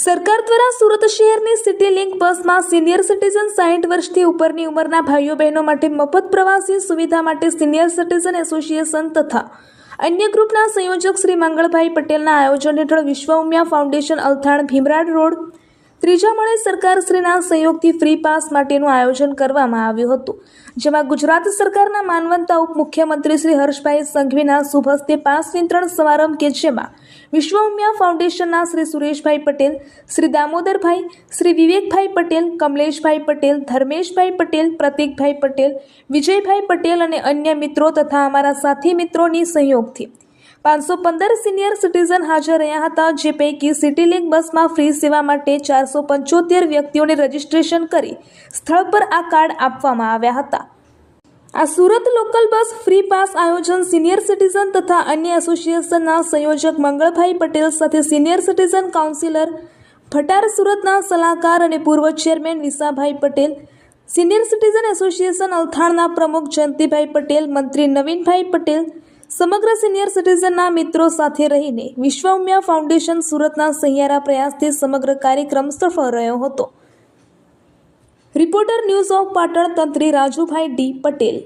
સરકાર દ્વારા સુરત શહેરની સિટી લિંક બસમાં સિનિયર સિટીઝન 60 વર્ષથી ઉપરની ઉંમરના ભાઈઓ બહેનો માટે મફત પ્રવાસી સુવિધા માટે સિનિયર સિટીઝન એસોસિએશન તથા અન્ય ગ્રુપના સંયોજક શ્રી મંગળભાઈ પટેલના આયોજન હેઠળ વિશ્વ ઉમિયા ફાઉન્ડેશન અલથાણ ભીમરાડ રોડ ત્રીજા માળે સરકારશ્રીના સહયોગથી ફ્રી પાસ માટેનું આયોજન કરવામાં આવ્યું હતું, જેમાં ગુજરાત સરકારના માનવંતા ઉપમુખ્યમંત્રી શ્રી હર્ષભાઈ સંઘવીના શુભ હસ્તે પાસ વિતરણ સમારંભ કે જેમાં વિશ્વ ઉમિયા ફાઉન્ડેશનના શ્રી સુરેશભાઈ પટેલ, શ્રી દામોદરભાઈ, શ્રી વિવેકભાઈ પટેલ, કમલેશભાઈ પટેલ, ધર્મેશભાઈ પટેલ, પ્રતિકભાઈ પટેલ, વિજયભાઈ પટેલ અને અન્ય મિત્રો તથા અમારા સાથી મિત્રોની સહયોગથી 515 સિનિયર સિટીઝન હાજર રહ્યા હતા, જે પૈકી સિટી લિંક બસમાં ફ્રી સેવા માટે 475 વ્યક્તિઓને રજીસ્ટ્રેશન કરી સ્થળ પર આ કાર્ડ આપવામાં આવ્યા હતા। આ Surat local bus free pass આયોજન સિનિયર સિટીઝન તથા અન્ય એસોસિએશનના સંયોજક મંગળભાઈ પટેલ સાથે સિનિયર સિટીઝન કાઉન્સિલર ભટાર સુરતના સલાહકાર અને પૂર્વ chairman Visabhai Patel, senior citizen association અલથાણના પ્રમુખ જયંતિભાઈ પટેલ, મંત્રી નવીનભાઈ પટેલ સમગ્ર સિનિયર સિટીઝનના મિત્રો સાથે રહીને વિશ્વ ઉમિયા ફાઉન્ડેશન સુરતના સહિયારા પ્રયાસથી સમગ્ર કાર્યક્રમ સફળ રહ્યો હતો। રિપોર્ટર ન્યૂઝ ઓફ પાટણ તંત્રી રાજુભાઈ ડી પટેલ।